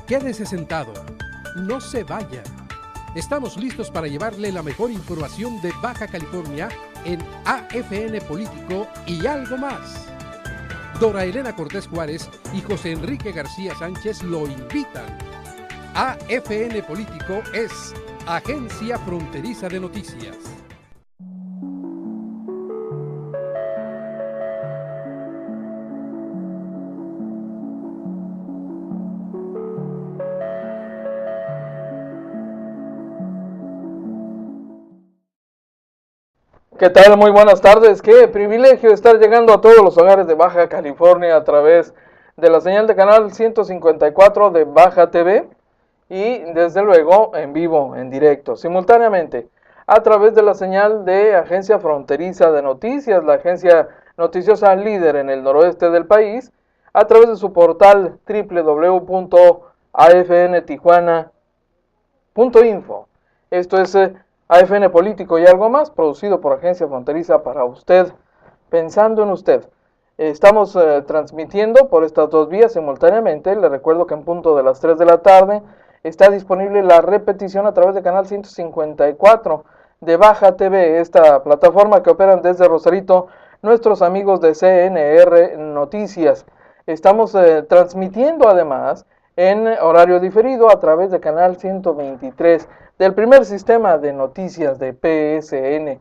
Quédese sentado, no se vaya. Estamos listos para llevarle la mejor información de Baja California en AFN Político y algo más. Dora Elena Cortés Juárez y José Enrique García Sánchez lo invitan. AFN Político es Agencia Fronteriza de Noticias. ¿Qué tal? Muy buenas tardes. Qué privilegio estar llegando a todos los hogares de Baja California a través de la señal de canal 154 de Baja TV y desde luego en vivo, en directo, simultáneamente a través de la señal de Agencia Fronteriza de Noticias, la agencia noticiosa líder en el noroeste del país, a través de su portal www.afntijuana.info. Esto es AFN Político y algo más, producido por Agencia Fronteriza para usted, pensando en usted. Estamos transmitiendo por estas dos vías simultáneamente. Le recuerdo que en punto de las 3 de la tarde está disponible la repetición a través de canal 154 de Baja TV, esta plataforma que operan desde Rosarito nuestros amigos de CNR Noticias. Estamos transmitiendo además en horario diferido a través de canal 123 del primer sistema de noticias de PSN.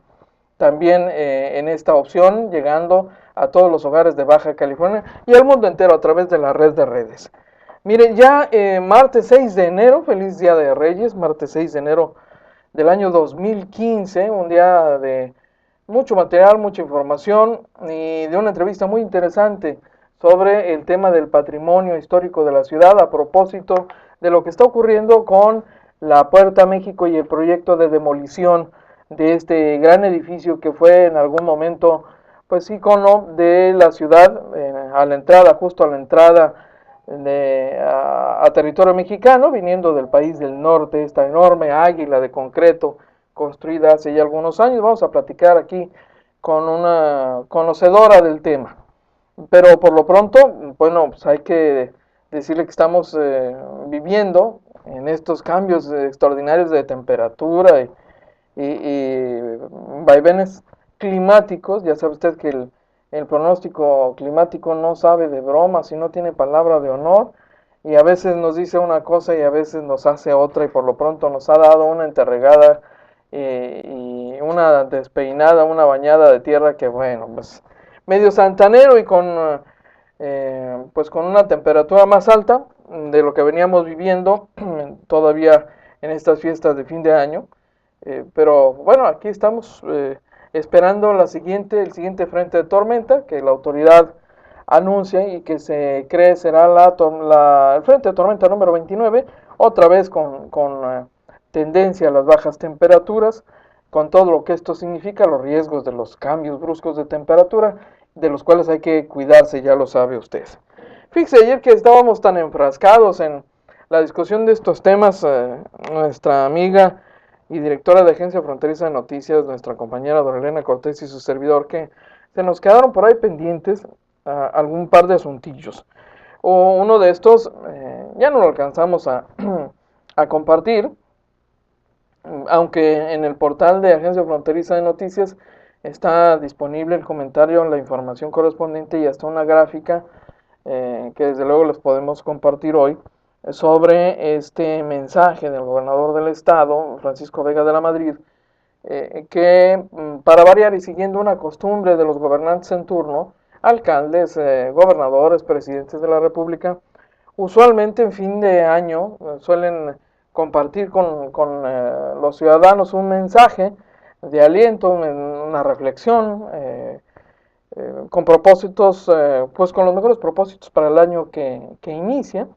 También en esta opción, llegando a todos los hogares de Baja California y al mundo entero a través de la red de redes. Mire, ya martes 6 de enero, feliz Día de Reyes, martes 6 de enero del año 2015, un día de mucho material, mucha información y de una entrevista muy interesante sobre el tema del patrimonio histórico de la ciudad a propósito de lo que está ocurriendo con la Puerta México y el proyecto de demolición de este gran edificio que fue en algún momento pues ícono de la ciudad, a la entrada, justo a la entrada a territorio mexicano, viniendo del país del norte, esta enorme águila de concreto construida hace ya algunos años. Vamos a platicar aquí con una conocedora del tema. Pero por lo pronto, bueno, pues hay que decirle que estamos viviendo en estos cambios extraordinarios de temperatura y vaivenes climáticos. Ya sabe usted que el pronóstico climático no sabe de bromas y no tiene palabra de honor, y a veces nos dice una cosa y a veces nos hace otra, y por lo pronto nos ha dado una enterregada y una despeinada, una bañada de tierra que, bueno, pues medio santanero y pues con una temperatura más alta de lo que veníamos viviendo todavía en estas fiestas de fin de año. Pero bueno, aquí estamos esperando el siguiente frente de tormenta que la autoridad anuncia y que se cree será el frente de tormenta número 29, otra vez con tendencia a las bajas temperaturas, con todo lo que esto significa, los riesgos de los cambios bruscos de temperatura, de los cuales hay que cuidarse, ya lo sabe usted. Fíjese, ayer que estábamos tan enfrascados en la discusión de estos temas, nuestra amiga y directora de Agencia Fronteriza de Noticias, nuestra compañera Dora Elena Cortés y su servidor, que se nos quedaron por ahí pendientes algún par de asuntillos. Uno de estos ya no lo alcanzamos a compartir, aunque en el portal de Agencia Fronteriza de Noticias está disponible el comentario, la información correspondiente y hasta una gráfica que desde luego les podemos compartir hoy sobre este mensaje del gobernador del estado, Francisco Vega de la Madrid, que para variar y siguiendo una costumbre de los gobernantes en turno, alcaldes, gobernadores, presidentes de la república, usualmente en fin de año suelen compartir con los ciudadanos un mensaje de aliento, una reflexión, con propósitos, pues con los mejores propósitos para el año que inicia,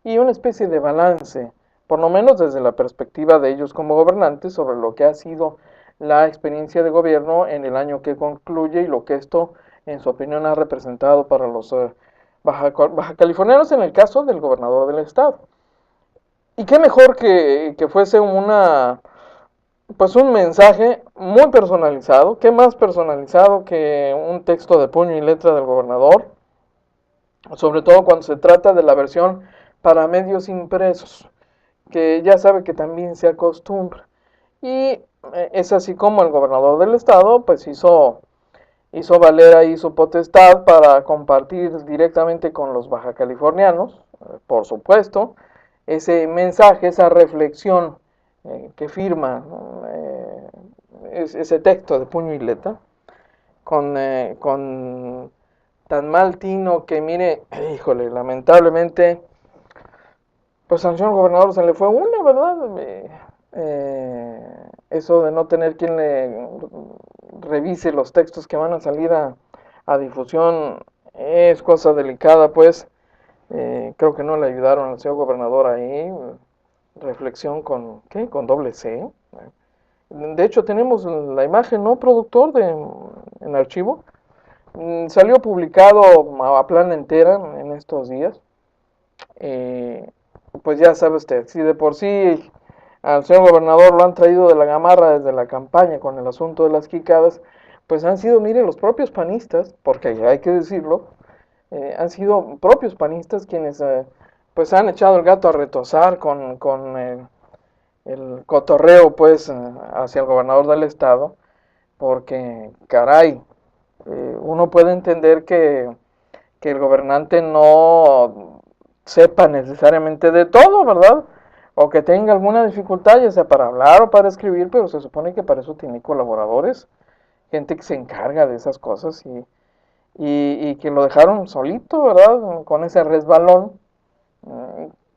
y una especie de balance, por lo menos desde la perspectiva de ellos como gobernantes, sobre lo que ha sido la experiencia de gobierno en el año que concluye y lo que esto, en su opinión, ha representado para los baja californianos en el caso del gobernador del estado. Y qué mejor que fuese pues un mensaje muy personalizado, qué más personalizado que un texto de puño y letra del gobernador, sobre todo cuando se trata de la versión para medios impresos, que ya sabe que también se acostumbra. Y es así como el gobernador del estado pues hizo valer ahí su potestad para compartir directamente con los bajacalifornianos, por supuesto, ese mensaje, esa reflexión que firma, ¿no? Ese texto de puño y letra, con tan mal tino que, mire, híjole, lamentablemente, pues al señor gobernador se le fue una, ¿verdad? Eso de no tener quien le revise los textos que van a salir a difusión es cosa delicada, pues. Creo que no le ayudaron al señor gobernador ahí. Reflexión con, ¿qué? Con doble C. De hecho, tenemos la imagen, ¿no, productor? En archivo. Salió publicado a plana entera en estos días. Pues ya sabe usted, si de por sí al señor gobernador lo han traído de la gamarra desde la campaña con el asunto de las quicadas, pues han sido, mire, los propios panistas, porque hay que decirlo, han sido propios panistas quienes pues han echado el gato a retozar con el cotorreo pues hacia el gobernador del estado, porque caray, uno puede entender que el gobernante no sepa necesariamente de todo, ¿verdad? O que tenga alguna dificultad, ya sea para hablar o para escribir, pero se supone que para eso tiene colaboradores, gente que se encarga de esas cosas y que lo dejaron solito, ¿verdad? Con ese resbalón,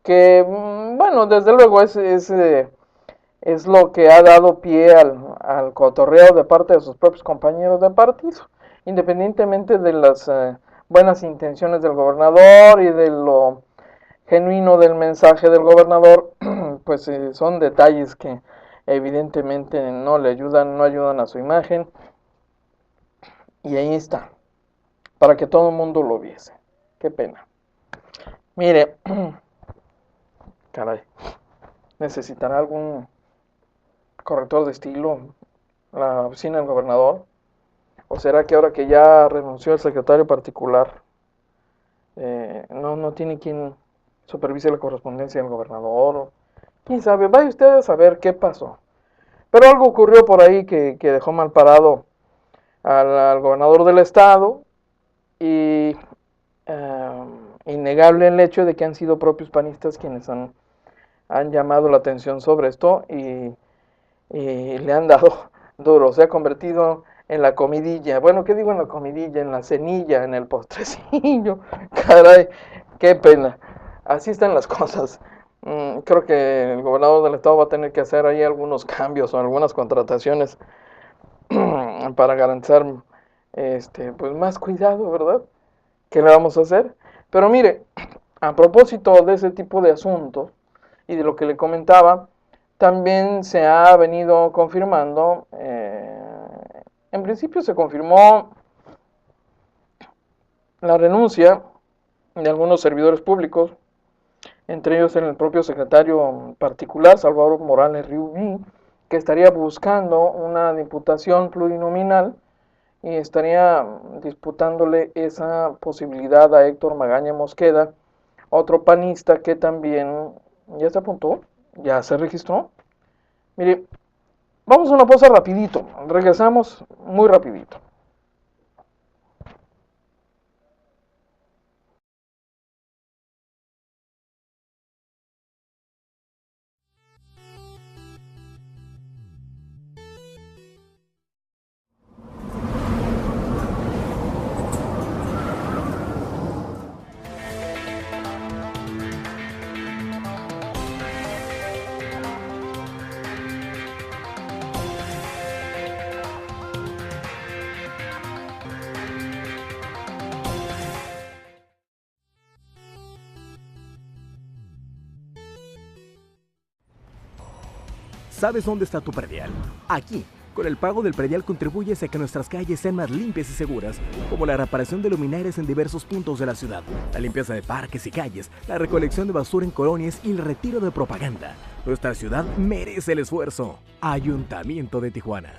que, bueno, desde luego es lo que ha dado pie al cotorreo de parte de sus propios compañeros de partido, independientemente de las buenas intenciones del gobernador y de lo genuino del mensaje del gobernador, pues son detalles que evidentemente no le ayudan, no ayudan a su imagen, y ahí está, para que todo el mundo lo viese. Qué pena. Mire, caray, necesitará algún corrector de estilo la oficina del gobernador, o será que ahora que ya renunció el secretario particular, no tiene quien supervise la correspondencia del gobernador. Quién sabe, vaya usted a saber qué pasó. Pero algo ocurrió por ahí que dejó mal parado al gobernador del estado, y innegable el hecho de que han sido propios panistas quienes han llamado la atención sobre esto y le han dado duro. Se ha convertido en la comidilla. Bueno, ¿qué digo en la comidilla? En la cenilla, en el postrecillo. Caray, qué pena. Así están las cosas. Creo que el gobernador del estado va a tener que hacer ahí algunos cambios o algunas contrataciones para garantizar pues más cuidado, ¿verdad? ¿Qué le vamos a hacer? Pero mire, a propósito de ese tipo de asuntos y de lo que le comentaba, también se ha venido confirmando, en principio se confirmó la renuncia de algunos servidores públicos, entre ellos el propio secretario particular, Salvador Morales Riubí, que estaría buscando una diputación plurinominal y estaría disputándole esa posibilidad a Héctor Magaña Mosqueda, otro panista que también ya se apuntó, ya se registró. Mire, vamos a una pausa rapidito, regresamos muy rapidito. ¿Sabes dónde está tu predial? Aquí. Con el pago del predial contribuyes a que nuestras calles sean más limpias y seguras, como la reparación de luminarias en diversos puntos de la ciudad, la limpieza de parques y calles, la recolección de basura en colonias y el retiro de propaganda. Nuestra ciudad merece el esfuerzo. Ayuntamiento de Tijuana.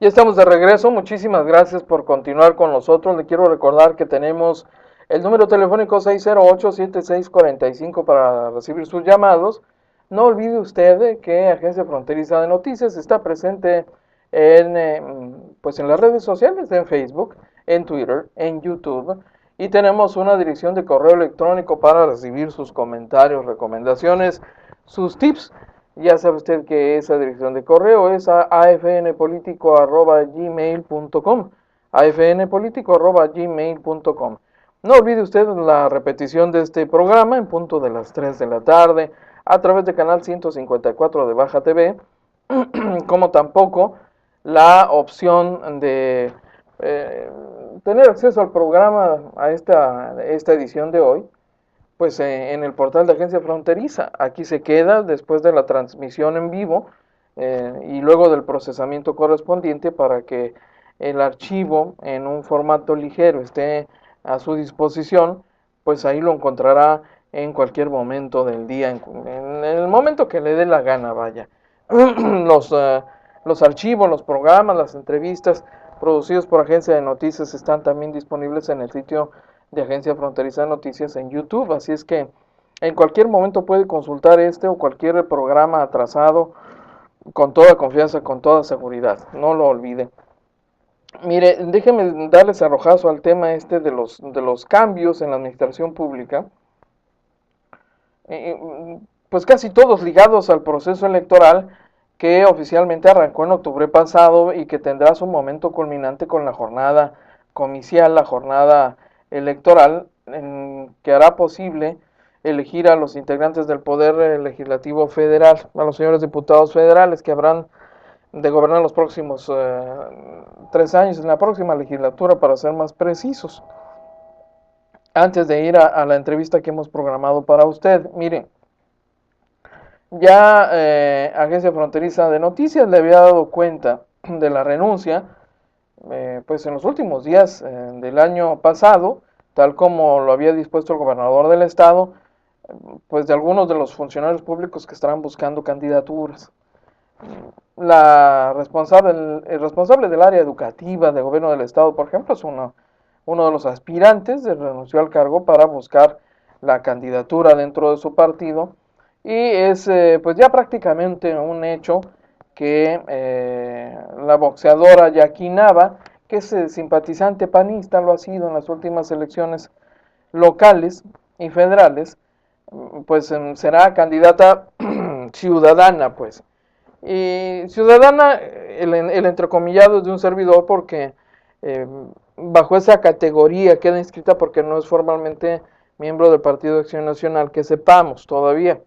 Ya estamos de regreso, muchísimas gracias por continuar con nosotros. Le quiero recordar que tenemos el número telefónico 608-7645 para recibir sus llamados. No olvide usted que Agencia Fronteriza de Noticias está presente pues en las redes sociales, en Facebook, en Twitter, en YouTube, y tenemos una dirección de correo electrónico para recibir sus comentarios, recomendaciones, sus tips. Ya sabe usted que esa dirección de correo es a afnpolitico@gmail.com, afnpolitico@gmail.com. No olvide usted la repetición de este programa en punto de las 3 de la tarde a través de canal 154 de Baja TV, como tampoco la opción de tener acceso al programa, a esta edición de hoy, pues en el portal de Agencia Fronteriza. Aquí se queda después de la transmisión en vivo y luego del procesamiento correspondiente para que el archivo en un formato ligero esté a su disposición, pues ahí lo encontrará en cualquier momento del día, en el momento que le dé la gana, vaya. Los archivos, los programas, las entrevistas producidos por Agencia de Noticias están también disponibles en el sitio de Agencia Fronteriza de Noticias en YouTube, así es que en cualquier momento puede consultar este o cualquier programa atrasado con toda confianza, con toda seguridad, no lo olvide. Mire, déjeme darles arrojazo al tema de los cambios en la administración pública, pues casi todos ligados al proceso electoral que oficialmente arrancó en octubre pasado y que tendrá su momento culminante con la jornada comicial, la jornada electoral, que hará posible elegir a los integrantes del Poder Legislativo Federal, a los señores diputados federales que habrán de gobernar los próximos 3 años, en la próxima legislatura, para ser más precisos. Antes de ir a la entrevista que hemos programado para usted, miren, ya Agencia Fronteriza de Noticias le había dado cuenta de la renuncia, pues en los últimos días del año pasado, tal como lo había dispuesto el gobernador del estado, pues de algunos de los funcionarios públicos que estarán buscando candidaturas. El responsable del área educativa del gobierno del estado, por ejemplo, es uno de los aspirantes, renunció al cargo para buscar la candidatura dentro de su partido, y es pues ya prácticamente un hecho que la boxeadora Jackie Nava, que es simpatizante panista, lo ha sido en las últimas elecciones locales y federales, pues será candidata ciudadana, pues. Y ciudadana, el entrecomillado es de un servidor porque bajo esa categoría queda inscrita porque no es formalmente miembro del Partido de Acción Nacional, que sepamos todavía.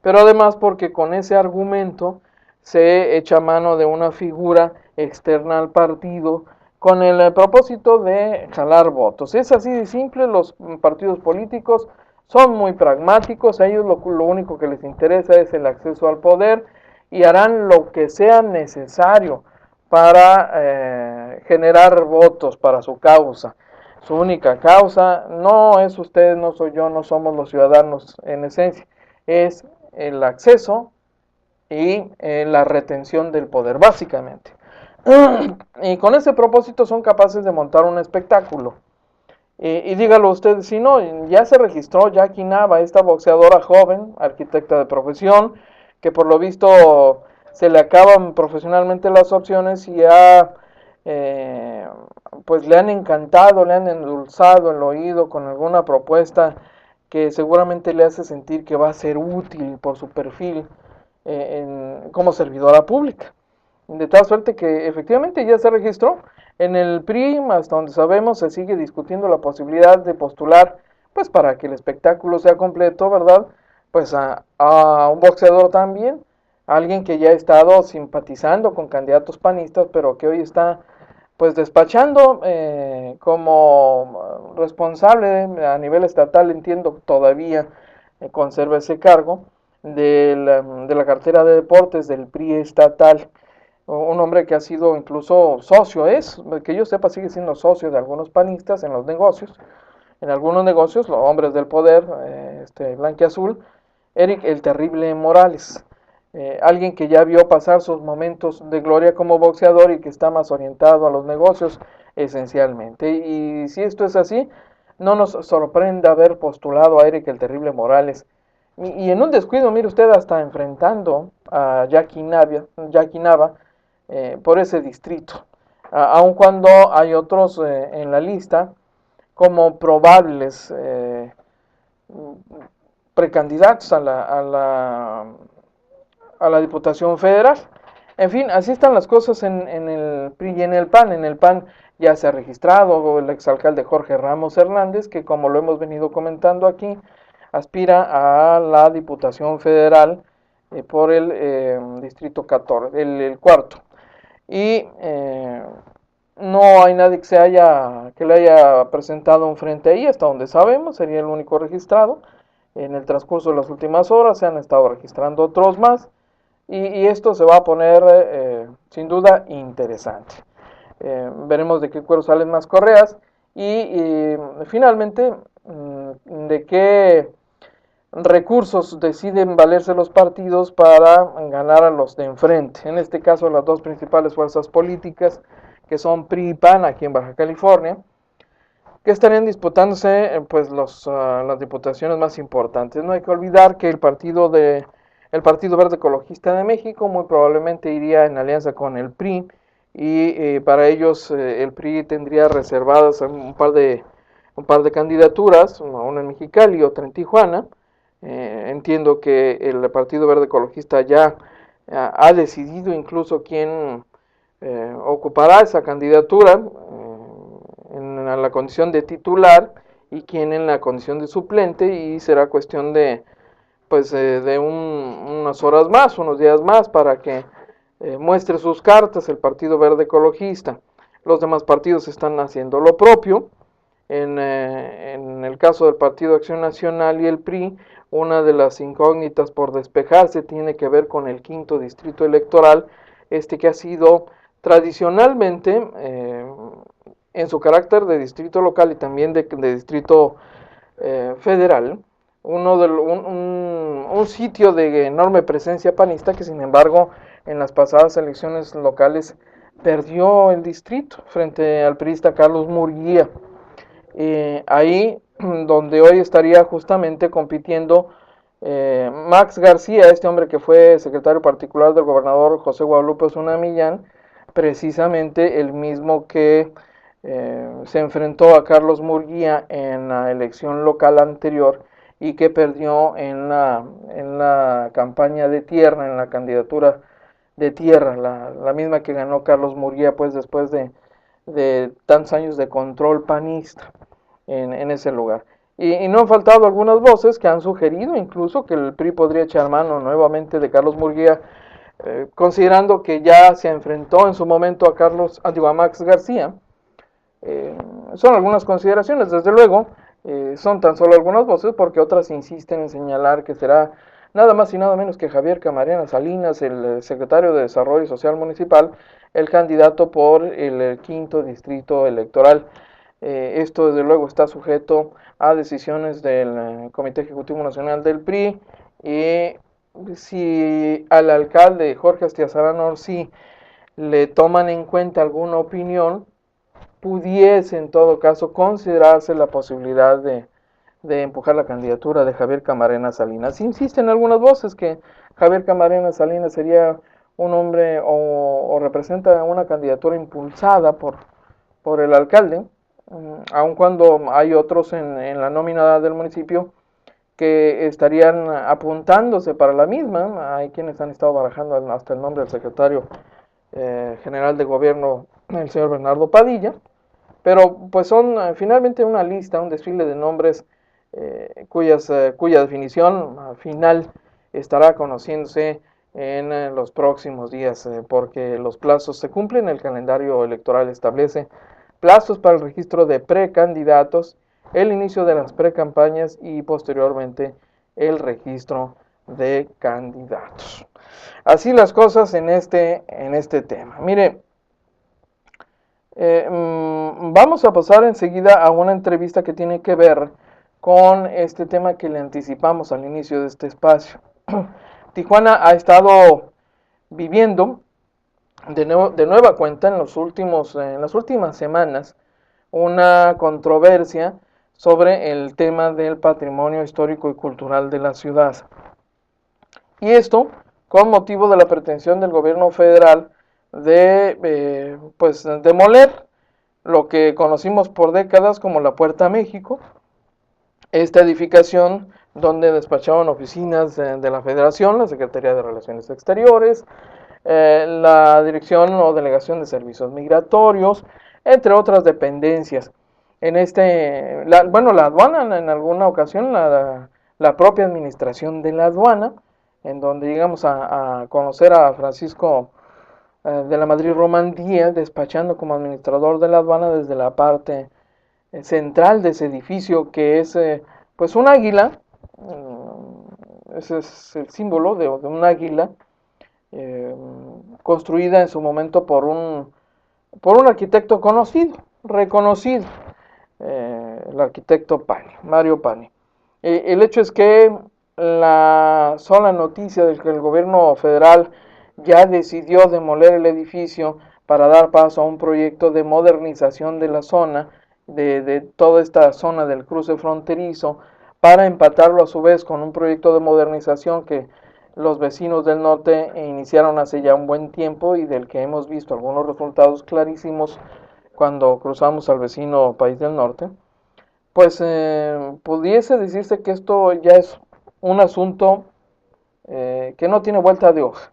Pero además porque con ese argumento se echa mano de una figura externa al partido con el propósito de jalar votos. Es así de simple, los partidos políticos son muy pragmáticos, a ellos lo único que les interesa es el acceso al poder y harán lo que sea necesario para generar votos para su causa. Su única causa no es usted, no soy yo, no somos los ciudadanos en esencia, es el acceso y la retención del poder, básicamente. Y con ese propósito son capaces de montar un espectáculo. Y dígalo usted, si no, ya se registró Jackie Nava, esta boxeadora joven, arquitecta de profesión, que por lo visto se le acaban profesionalmente las opciones y pues le han encantado, le han endulzado el oído con alguna propuesta que seguramente le hace sentir que va a ser útil por su perfil como servidora pública. De tal suerte que efectivamente ya se registró. En el PRI, hasta donde sabemos, se sigue discutiendo la posibilidad de postular, pues para que el espectáculo sea completo, ¿verdad? Pues a un boxeador también, alguien que ya ha estado simpatizando con candidatos panistas, pero que hoy está pues despachando como responsable a nivel estatal, entiendo todavía conserva ese cargo, de la cartera de deportes del PRI estatal. Un hombre que ha sido incluso socio, que yo sepa, sigue siendo socio de algunos panistas en los negocios, en algunos negocios, los hombres del poder, blanquiazul, Eric el Terrible Morales. alguien que ya vio pasar sus momentos de gloria como boxeador y que está más orientado a los negocios esencialmente. Y si esto es así, no nos sorprenda haber postulado a Eric el Terrible Morales. Y en un descuido, mire usted, hasta enfrentando a Jackie Nava por ese distrito. Aun cuando hay otros en la lista como probables precandidatos a la Diputación Federal. En fin, así están las cosas en el PRI y en el PAN. En el PAN ya se ha registrado el exalcalde Jorge Ramos Hernández, que como lo hemos venido comentando aquí, aspira a la Diputación Federal por el Distrito 14, el cuarto. Y no hay nadie que le haya presentado un frente ahí, hasta donde sabemos, sería el único registrado. En el transcurso de las últimas horas se han estado registrando otros más, y esto se va a poner sin duda interesante. Veremos de qué cuero salen más correas y finalmente de qué recursos deciden valerse los partidos para ganar a los de enfrente. En este caso, las dos principales fuerzas políticas, que son PRI y PAN aquí en Baja California, que estarían disputándose pues las diputaciones más importantes. No hay que olvidar que el Partido Verde Ecologista de México muy probablemente iría en alianza con el PRI, y para ellos el PRI tendría reservadas un par de candidaturas, una en Mexicali y otra en Tijuana. Entiendo que el Partido Verde Ecologista ya ha decidido incluso quién ocupará esa candidatura en la condición de titular y quién en la condición de suplente, y será cuestión de unas horas más, unos días más, para que muestre sus cartas el Partido Verde Ecologista. Los demás partidos están haciendo lo propio. En el caso del Partido Acción Nacional y el PRI, una de las incógnitas por despejarse tiene que ver con el quinto distrito electoral, que ha sido tradicionalmente, en su carácter de distrito local y también de distrito federal, un sitio de enorme presencia panista, que sin embargo en las pasadas elecciones locales perdió el distrito frente al priista Carlos Murguía. Ahí donde hoy estaría justamente compitiendo Max García, este hombre que fue secretario particular del gobernador José Guadalupe Osuna Millán, precisamente el mismo que se enfrentó a Carlos Murguía en la elección local anterior y que perdió en la campaña de tierra, en la candidatura de tierra, la misma que ganó Carlos Murguía pues después de tantos años de control panista en ese lugar. Y no han faltado algunas voces que han sugerido incluso que el PRI podría echar mano nuevamente de Carlos Murguía, considerando que ya se enfrentó en su momento a Max García. Son algunas consideraciones, desde luego, son tan solo algunas voces, porque otras insisten en señalar que será nada más y nada menos que Javier Camarena Salinas, el secretario de Desarrollo Social Municipal, el candidato por el quinto distrito electoral. Esto desde luego está sujeto a decisiones del Comité Ejecutivo Nacional del PRI, y si al alcalde Jorge Astiazarán Orsi le toman en cuenta alguna opinión, pudiese en todo caso considerarse la posibilidad de empujar la candidatura de Javier Camarena Salinas. Insisten algunas voces que Javier Camarena Salinas sería un hombre o representa una candidatura impulsada por el alcalde, aun cuando hay otros en la nómina del municipio que estarían apuntándose para la misma. Hay quienes han estado barajando hasta el nombre del secretario general de gobierno, el señor Bernardo Padilla, pero pues son finalmente una lista, un desfile de nombres cuya definición final estará conociéndose en los próximos días, porque los plazos se cumplen, el calendario electoral establece plazos para el registro de precandidatos, el inicio de las precampañas y posteriormente el registro de candidatos. Así las cosas en este tema. Mire, vamos a pasar enseguida a una entrevista que tiene que ver con este tema que le anticipamos al inicio de este espacio. Tijuana ha estado viviendo de nueva cuenta en las últimas semanas una controversia sobre el tema del patrimonio histórico y cultural de la ciudad. Y esto con motivo de la pretensión del gobierno federal de demoler lo que conocimos por décadas como la Puerta México, esta edificación donde despachaban oficinas de la Federación, la Secretaría de Relaciones Exteriores, la Dirección o Delegación de Servicios Migratorios, entre otras dependencias. La aduana en alguna ocasión, la propia administración de la aduana, en donde llegamos a conocer a Francisco de la Madrid Román Díaz, despachando como administrador de la aduana desde la parte central de ese edificio, que es pues un águila. Ese es el símbolo de un águila, construida en su momento por un arquitecto reconocido, el arquitecto Mario Pani. El hecho es que la sola noticia de que el gobierno federal ya decidió demoler el edificio para dar paso a un proyecto de modernización de la zona, de toda esta zona del cruce fronterizo, para empatarlo a su vez con un proyecto de modernización que los vecinos del norte iniciaron hace ya un buen tiempo y del que hemos visto algunos resultados clarísimos cuando cruzamos al vecino país del norte, pues pudiese decirse que esto ya es un asunto que no tiene vuelta de hoja.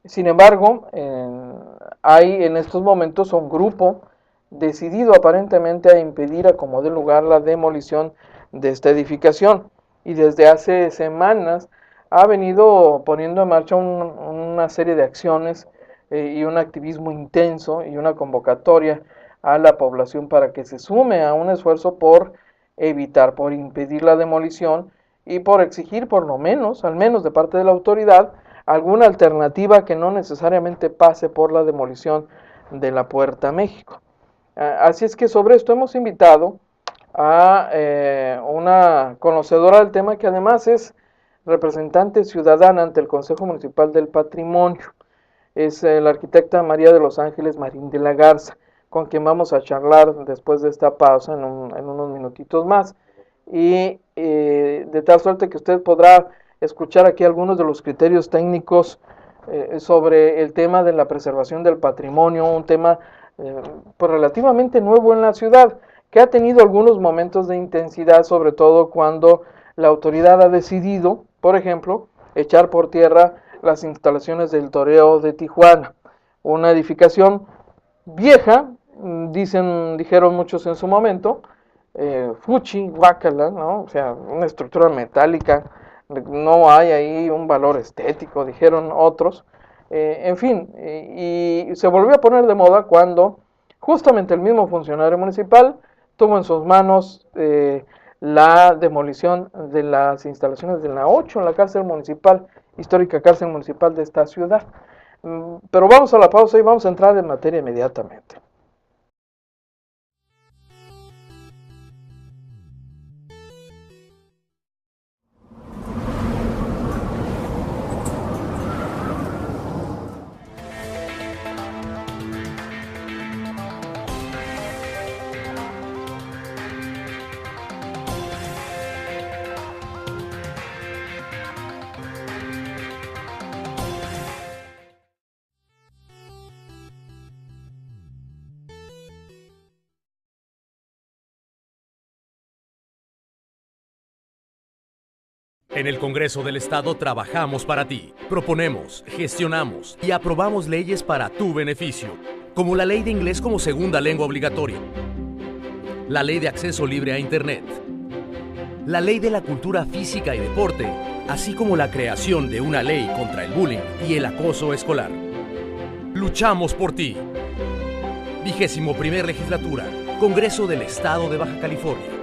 Sin embargo, hay en estos momentos un grupo decidido aparentemente a impedir a como dé lugar la demolición de esta edificación, y desde hace semanas ha venido poniendo en marcha una serie de acciones y un activismo intenso y una convocatoria a la población para que se sume a un esfuerzo por evitar, por impedir la demolición y por exigir por lo menos, al menos de parte de la autoridad, alguna alternativa que no necesariamente pase por la demolición de la Puerta México. Así es que sobre esto hemos invitado a una conocedora del tema que además es representante ciudadana ante el Consejo Municipal del Patrimonio. Es la arquitecta María de los Ángeles Marín de la Garza, con quien vamos a charlar después de esta pausa en unos minutitos más. Y de tal suerte que usted podrá escuchar aquí algunos de los criterios técnicos sobre el tema de la preservación del patrimonio, un tema pues relativamente nuevo en la ciudad, que ha tenido algunos momentos de intensidad, sobre todo cuando la autoridad ha decidido, por ejemplo, echar por tierra las instalaciones del Toreo de Tijuana, una edificación vieja, dijeron muchos en su momento, fuchi, guácala, ¿no? O sea, una estructura metálica, no hay ahí un valor estético, dijeron otros. En fin, y se volvió a poner de moda cuando justamente el mismo funcionario municipal tuvo en sus manos la demolición de las instalaciones de la 8, en la cárcel municipal, histórica cárcel municipal de esta ciudad. Pero vamos a la pausa y vamos a entrar en materia inmediatamente. En el Congreso del Estado trabajamos para ti, proponemos, gestionamos y aprobamos leyes para tu beneficio, como la Ley de Inglés como segunda lengua obligatoria, la Ley de Acceso Libre a Internet, la Ley de la Cultura Física y Deporte, así como la creación de una ley contra el bullying y el acoso escolar. Luchamos por ti. 21ª Legislatura, Congreso del Estado de Baja California.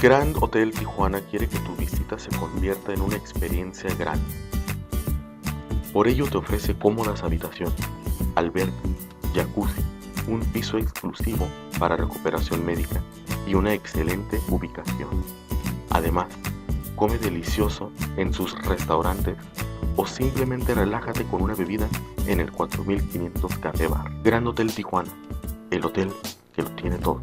Grand Hotel Tijuana quiere que tu visita se convierta en una experiencia grande. Por ello te ofrece cómodas habitaciones, alberca, jacuzzi, un piso exclusivo para recuperación médica y una excelente ubicación. Además, come delicioso en sus restaurantes o simplemente relájate con una bebida en el 4500 Café Bar. Grand Hotel Tijuana, el hotel que lo tiene todo.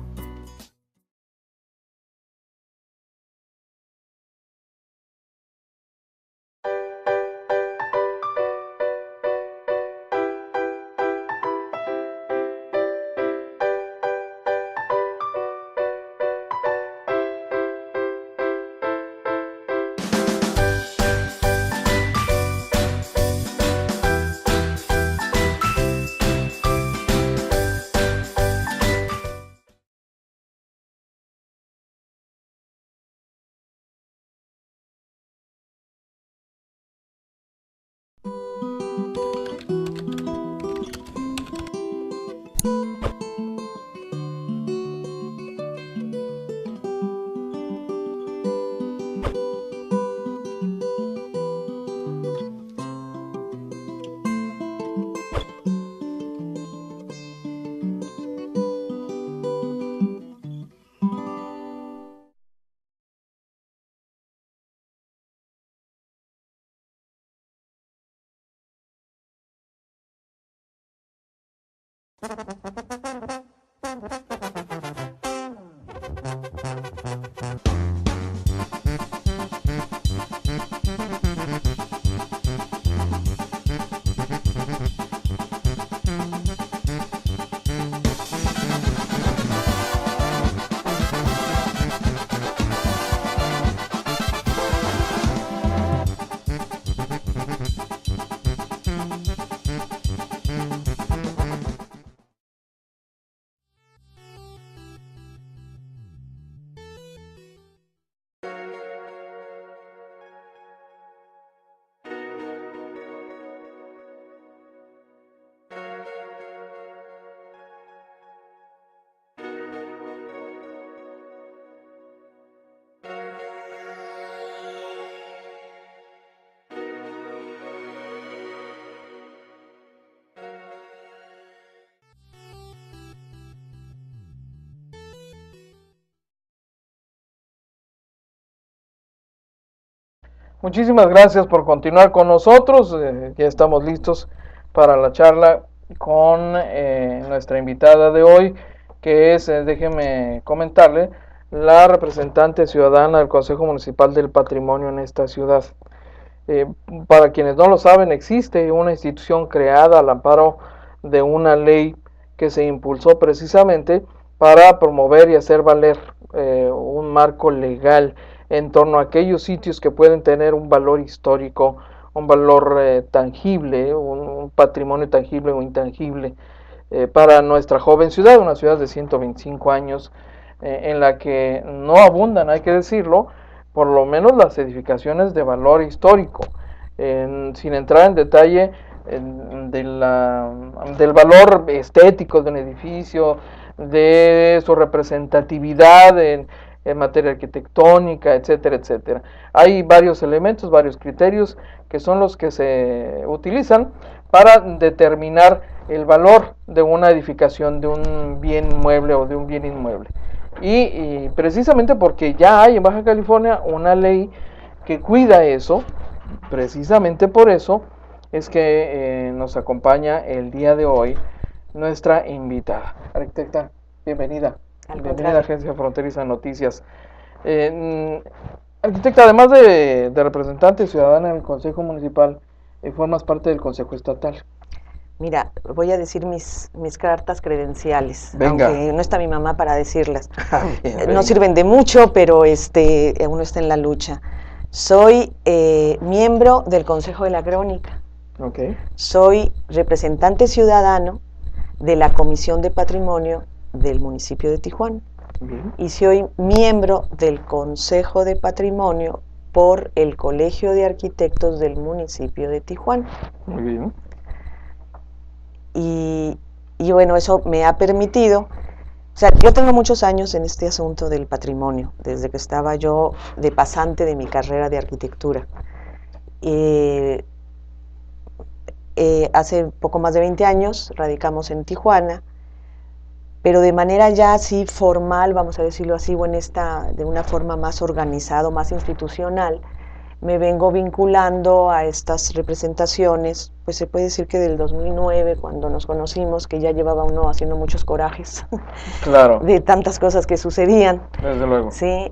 Muchísimas gracias por continuar con nosotros. Ya estamos listos para la charla con nuestra invitada de hoy, que es, déjeme comentarle, la representante ciudadana del Consejo Municipal del Patrimonio en esta ciudad. Para quienes no lo saben, existe una institución creada al amparo de una ley que se impulsó precisamente para promover y hacer valer un marco legal en torno a aquellos sitios que pueden tener un valor histórico, un valor tangible, un patrimonio tangible o intangible para nuestra joven ciudad, una ciudad de 125 años en la que no abundan, hay que decirlo, por lo menos las edificaciones de valor histórico, sin entrar en detalle del valor estético de un edificio, de su representatividad en materia arquitectónica, etcétera, etcétera. Hay varios elementos, varios criterios que son los que se utilizan para determinar el valor de una edificación, de un bien mueble o de un bien inmueble. Y precisamente porque ya hay en Baja California una ley que cuida eso, precisamente por eso es que nos acompaña el día de hoy nuestra invitada. Arquitecta, bienvenida. Bienvenida a la Agencia Fronteriza de Noticias. Arquitecta, además de representante ciudadana en el Consejo Municipal, formas parte del Consejo Estatal. Mira, voy a decir mis cartas credenciales, Venga. Aunque no está mi mamá para decirlas. Bien, No sirven de mucho, pero uno está en la lucha. Soy miembro del Consejo de la Crónica. Okay. Soy representante ciudadano de la Comisión de Patrimonio del municipio de Tijuana. Bien. Y soy miembro del Consejo de Patrimonio por el Colegio de Arquitectos del municipio de Tijuana. Muy bien. Y bueno, eso me ha permitido O sea, yo tengo muchos años en este asunto del patrimonio, desde que estaba yo de pasante de mi carrera de arquitectura. Hace poco más de 20 años radicamos en Tijuana, pero de manera ya así formal, vamos a decirlo así, o de una forma más organizada, más institucional, me vengo vinculando a estas representaciones, pues se puede decir que del 2009, cuando nos conocimos, que ya llevaba uno haciendo muchos corajes, claro, de tantas cosas que sucedían. Desde luego. Sí,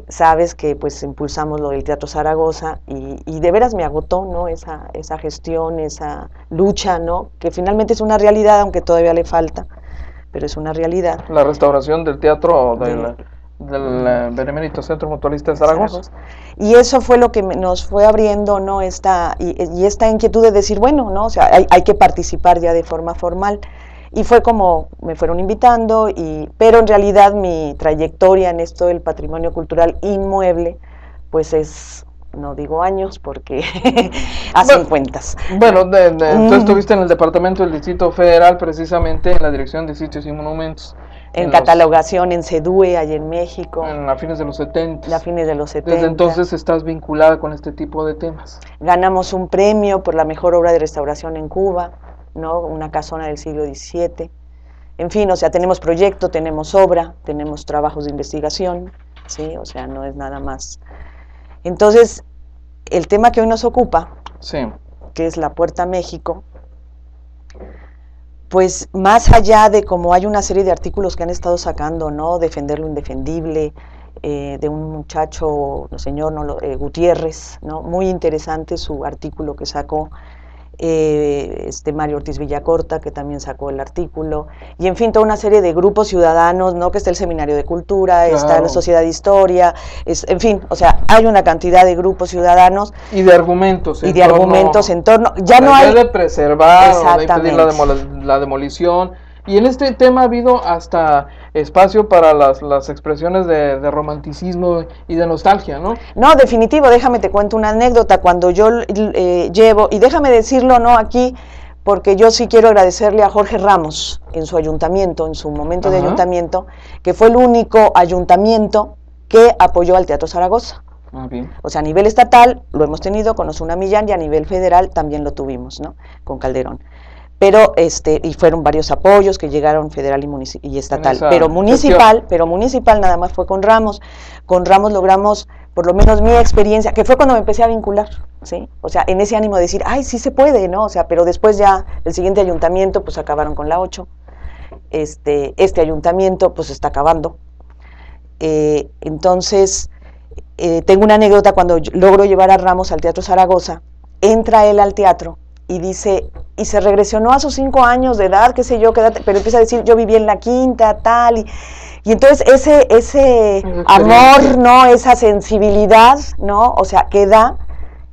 sabes que pues impulsamos lo del Teatro Zaragoza y de veras me agotó, ¿no? Esa gestión, esa lucha, ¿no? Que finalmente es una realidad, aunque todavía le falta, pero es una realidad. La restauración del teatro del Benemérito Centro Mutualista de Zaragoza. Y eso fue lo que nos fue abriendo, ¿no? Esta inquietud de decir, bueno, ¿no? O sea, hay que participar ya de forma formal. Y fue como me fueron invitando, pero en realidad mi trayectoria en esto del patrimonio cultural inmueble, pues es, no digo años porque hacen cuentas. Bueno, tú estuviste en el Departamento del Distrito Federal, precisamente en la Dirección de Sitios y Monumentos. En catalogación, en CEDUE, allá en México. A fines de los 70. A fines de los 70. Desde entonces estás vinculada con este tipo de temas. Ganamos un premio por la mejor obra de restauración en Cuba, ¿no? Una casona del siglo XVII. En fin, o sea, tenemos proyecto, tenemos obra, tenemos trabajos de investigación, ¿sí? O sea, no es nada más. Entonces, el tema que hoy nos ocupa, sí, que es la Puerta a México, pues más allá de cómo hay una serie de artículos que han estado sacando, ¿no? Defender lo indefendible, de un muchacho, el señor Gutiérrez, ¿no? Muy interesante su artículo que sacó, Mario Ortiz Villacorta, que también sacó el artículo, y en fin, toda una serie de grupos ciudadanos, ¿no? Que está el Seminario de Cultura, claro, está la Sociedad de Historia, en fin, o sea, hay una cantidad de grupos ciudadanos. Y de argumentos. En torno, ya no hay... de preservar, o de impedir la demolición. Y en este tema ha habido hasta espacio para las expresiones de romanticismo y de nostalgia, ¿no? No, definitivo, déjame te cuento una anécdota. Cuando yo llevo, y déjame decirlo, ¿no? Aquí, porque yo sí quiero agradecerle a Jorge Ramos en su ayuntamiento, en su momento de ayuntamiento, que fue el único ayuntamiento que apoyó al Teatro Zaragoza. Bien. O sea, a nivel estatal lo hemos tenido con Osuna Millán y a nivel federal también lo tuvimos, ¿no? Con Calderón. Pero y fueron varios apoyos que llegaron federal y estatal, pero municipal nada más fue con Ramos. Con Ramos logramos, por lo menos mi experiencia, que fue cuando me empecé a vincular, ¿sí? O sea, en ese ánimo de decir, ay, sí se puede, ¿no? O sea, pero después ya el siguiente ayuntamiento pues acabaron con la 8. Este ayuntamiento pues está acabando. Entonces, tengo una anécdota cuando logro llevar a Ramos al Teatro Zaragoza, entra él al teatro y dice, y se regresionó a sus 5 años de edad, qué sé yo, pero empieza a decir, yo viví en la quinta, tal, y entonces ese amor, ¿no? Esa sensibilidad, ¿no? O sea, queda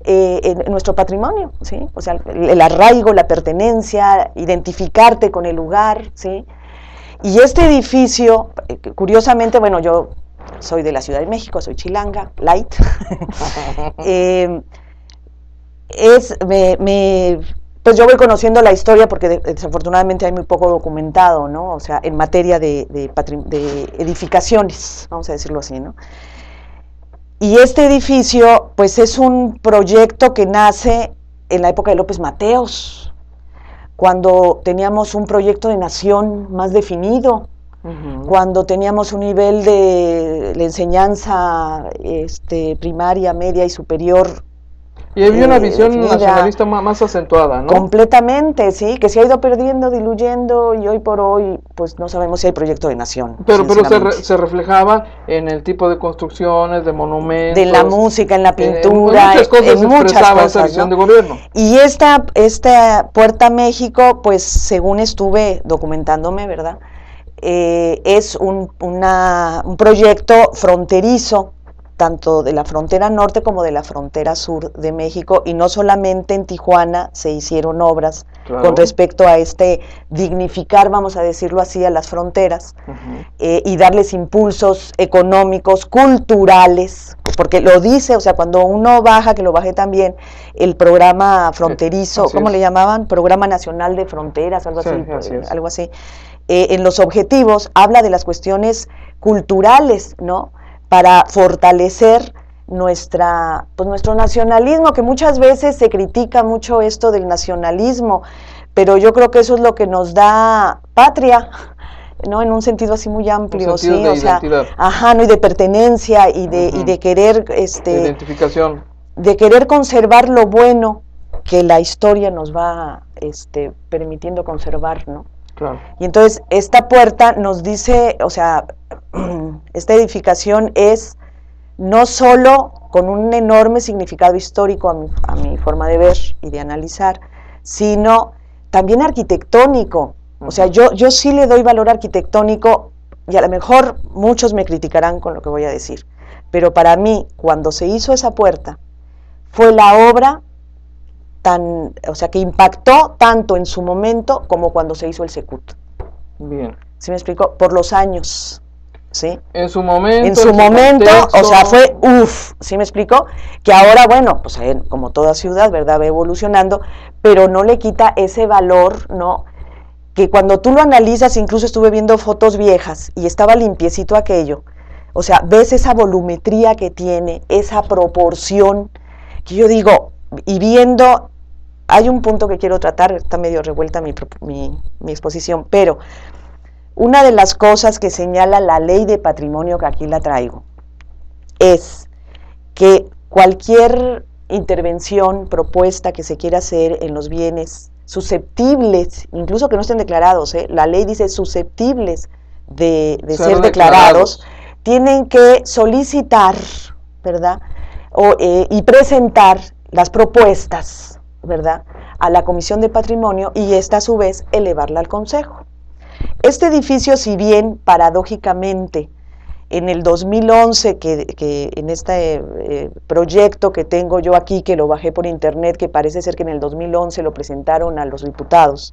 en nuestro patrimonio, ¿sí? O sea, el arraigo, la pertenencia, identificarte con el lugar, ¿sí? Y este edificio, curiosamente, bueno, yo soy de la Ciudad de México, soy chilanga, light, pues yo voy conociendo la historia porque desafortunadamente hay muy poco documentado, ¿no? O sea, en materia de edificaciones, vamos a decirlo así, ¿no? Y este edificio, pues es un proyecto que nace en la época de López Mateos, cuando teníamos un proyecto de nación más definido, cuando teníamos un nivel de enseñanza primaria, media y superior. Y había una visión nacionalista más acentuada, ¿no? Completamente, sí, que se ha ido perdiendo, diluyendo, y hoy por hoy, pues no sabemos si hay proyecto de nación. Pero se reflejaba en el tipo de construcciones, de monumentos. De la música, en la pintura, en muchas cosas, esa visión de gobierno. Y esta Puerta a México, pues según estuve documentándome, ¿verdad? Es un proyecto fronterizo, tanto de la frontera norte como de la frontera sur de México, y no solamente en Tijuana se hicieron obras con respecto a dignificar, vamos a decirlo así, a las fronteras, y darles impulsos económicos, culturales, porque lo dice, o sea, cuando uno baja, que lo bajé también, el programa fronterizo, ¿cómo le llamaban? Programa Nacional de Fronteras, algo así. en los objetivos habla de las cuestiones culturales, ¿no? Para fortalecer nuestro nacionalismo, que muchas veces se critica mucho esto del nacionalismo, pero yo creo que eso es lo que nos da patria, ¿no? En un sentido así muy amplio, ¿sí? O sea, ajá, ¿no? Y de pertenencia y de querer, de identificación, de querer conservar lo bueno que la historia nos va, permitiendo conservar, ¿no? claro. Y entonces esta puerta nos dice, o sea, esta edificación es no solo con un enorme significado histórico a mi forma de ver y de analizar, sino también arquitectónico. O sea, yo sí le doy valor arquitectónico, y a lo mejor muchos me criticarán con lo que voy a decir, pero para mí, cuando se hizo esa puerta, fue la obra que impactó tanto en su momento como cuando se hizo el Secut. Bien. ¿Sí me explico? Por los años. ¿Sí? En su momento. En su momento, o sea, fue ¿sí me explico? Que ahora, bueno, pues como toda ciudad, ¿verdad? Va evolucionando, pero no le quita ese valor, ¿no? Que cuando tú lo analizas, incluso estuve viendo fotos viejas y estaba limpiecito aquello. O sea, ves esa volumetría que tiene, esa proporción, que yo digo, y viendo, hay un punto que quiero tratar, está medio revuelta mi exposición, pero una de las cosas que señala la ley de patrimonio, que aquí la traigo, es que cualquier intervención, propuesta que se quiera hacer en los bienes susceptibles, incluso que no estén declarados, la ley dice susceptibles de ser declarados, tienen que solicitar, ¿verdad? Y presentar las propuestas, ¿verdad?, a la Comisión de Patrimonio, y esta a su vez elevarla al Consejo. Este edificio, si bien paradójicamente en el 2011, que en este proyecto que tengo yo aquí, que lo bajé por internet, que parece ser que en el 2011 lo presentaron a los diputados,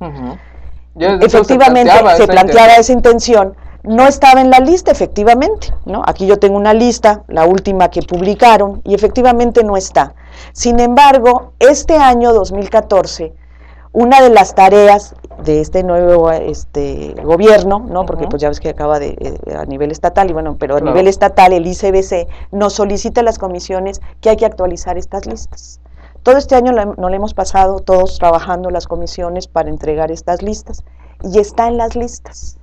efectivamente se planteaba esa intención, no estaba en la lista, efectivamente, ¿no? Aquí yo tengo una lista, la última que publicaron, y efectivamente no está. Sin embargo, este año 2014, una de las tareas de este nuevo gobierno, ¿no? Porque pues ya ves que acaba a nivel estatal, y bueno, pero a nivel estatal el ICBC nos solicita a las comisiones que hay que actualizar estas listas. Todo este año no le hemos pasado todos trabajando las comisiones para entregar estas listas, y está en las listas.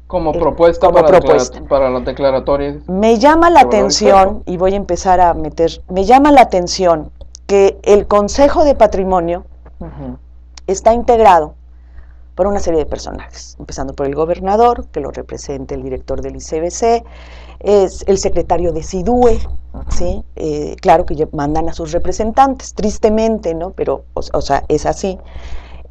Como propuesta para las declaratorias. Me llama la atención, y voy a empezar a me llama la atención que el Consejo de Patrimonio está integrado por una serie de personajes, empezando por el gobernador, que lo representa el director del ICBC, es el secretario de SIDUE, ¿sí? Claro que mandan a sus representantes, tristemente, ¿no? Pero, o sea, es así.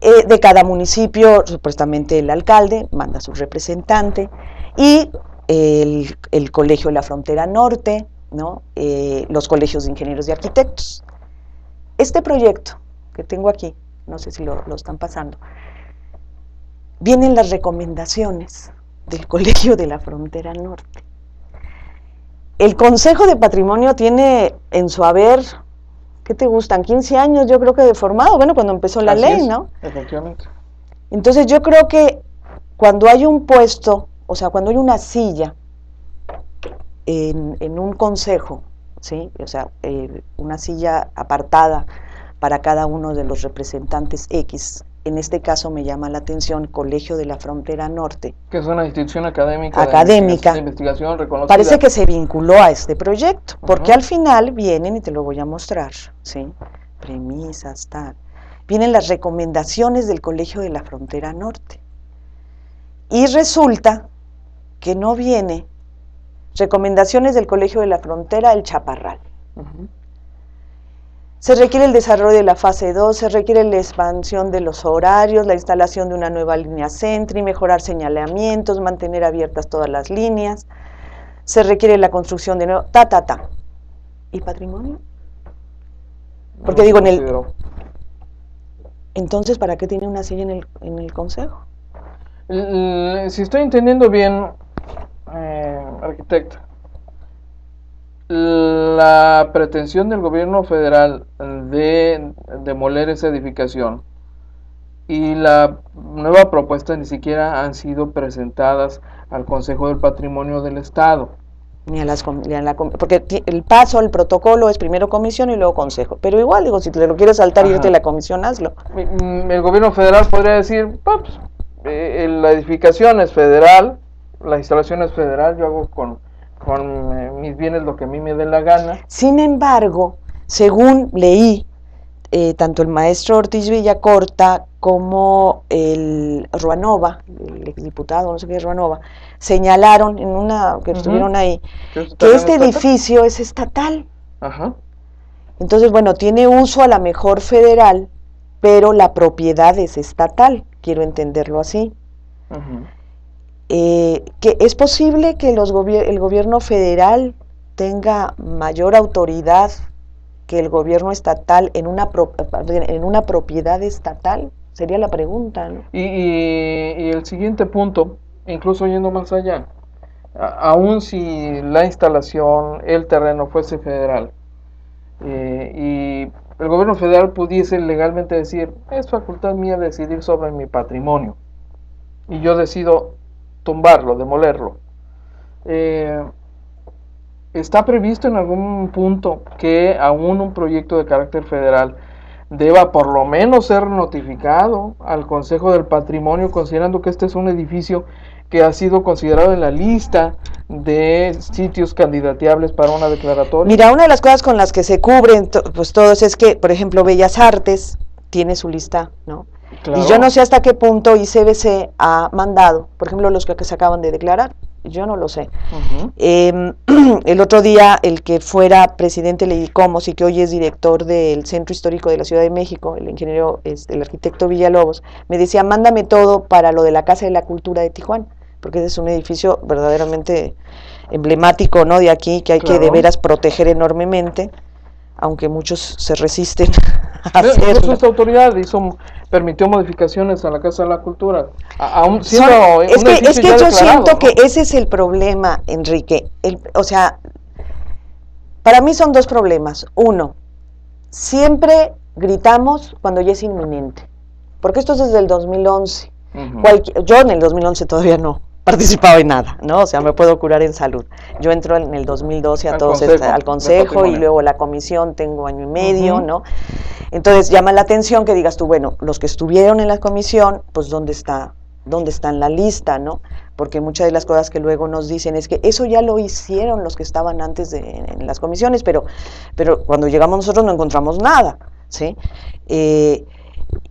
De cada municipio, supuestamente el alcalde manda a su representante, y el Colegio de la Frontera Norte, ¿no? Los colegios de ingenieros y arquitectos. Este proyecto que tengo aquí, no sé si lo están pasando, vienen las recomendaciones del Colegio de la Frontera Norte. El Consejo de Patrimonio tiene en su haber, ¿qué te gustan? 15 años, yo creo que de formado, bueno, cuando empezó la ley, ¿no? Efectivamente. Entonces yo creo que cuando hay un puesto, o sea, cuando hay una silla en un consejo, ¿sí? O sea, una silla apartada para cada uno de los representantes X, en este caso me llama la atención Colegio de la Frontera Norte. Que es una institución académica. De investigación reconocida. Parece que se vinculó a este proyecto, porque al final vienen, y te lo voy a mostrar, ¿sí? Premisas, tal. Vienen las recomendaciones del Colegio de la Frontera Norte. Y resulta que no viene recomendaciones del Colegio de la Frontera El Chaparral. Se requiere el desarrollo de la fase 2, se requiere la expansión de los horarios, la instalación de una nueva línea Sentry, mejorar señalamientos, mantener abiertas todas las líneas, se requiere la construcción de nuevo, ¿Y patrimonio? Porque digo, entonces, ¿para qué tiene una silla en el consejo? Si estoy entendiendo bien, arquitecta, la pretensión del gobierno federal de demoler esa edificación y la nueva propuesta ni siquiera han sido presentadas al Consejo del Patrimonio del Estado. Porque el paso, el protocolo es primero comisión y luego consejo, pero igual digo, si te lo quieres saltar y irte a la comisión, hazlo. El gobierno federal podría decir, pues, la edificación es federal, la instalación es federal, yo hago con mis bienes lo que a mí me dé la gana. Sin embargo, según leí, tanto el maestro Ortiz Villacorta como el Ruanova, el exdiputado, no sé qué es Ruanova, señalaron en una que estuvieron ahí, que este edificio es estatal. Ajá. Entonces, bueno, tiene uso a la mejor federal, pero la propiedad es estatal, quiero entenderlo así. Que es posible que el gobierno federal tenga mayor autoridad que el gobierno estatal en una propiedad estatal, sería la pregunta, ¿no? Y el siguiente punto, incluso yendo más allá, aun si la instalación, el terreno fuese federal, y el gobierno federal pudiese legalmente decir, es facultad mía decidir sobre mi patrimonio, y yo decido tumbarlo, demolerlo, ¿está previsto en algún punto que aún un proyecto de carácter federal deba por lo menos ser notificado al Consejo del Patrimonio, considerando que este es un edificio que ha sido considerado en la lista de sitios candidateables para una declaratoria? Mira, una de las cosas con las que se cubren pues todos es que, por ejemplo, Bellas Artes tiene su lista, ¿no? Claro. Y yo no sé hasta qué punto ICBC ha mandado, por ejemplo, los que se acaban de declarar, yo no lo sé. El otro día, el que fuera presidente de Leidicomos y que hoy es director del Centro Histórico de la Ciudad de México, el ingeniero, el arquitecto Villalobos, me decía, mándame todo para lo de la Casa de la Cultura de Tijuana, porque ese es un edificio verdaderamente emblemático, ¿no?, de aquí, que hay que de veras proteger enormemente, aunque muchos se resisten a hacerlo. Esta autoridad permitió modificaciones a la Casa de la Cultura, es que yo siento, ¿no?, que ese es el problema, Enrique. O sea, para mí son dos problemas. Uno, siempre gritamos cuando ya es inminente, porque esto es desde el 2011. Yo en el 2011 todavía no participaba en nada, ¿no? O sea, me puedo curar en salud. Yo entro en el 2012 al consejo y luego la comisión, tengo año y medio, ¿no? Entonces llama la atención que digas tú, bueno, los que estuvieron en la comisión, pues ¿dónde está en la lista, no? Porque muchas de las cosas que luego nos dicen es que eso ya lo hicieron los que estaban antes en las comisiones, pero cuando llegamos nosotros no encontramos nada, ¿sí?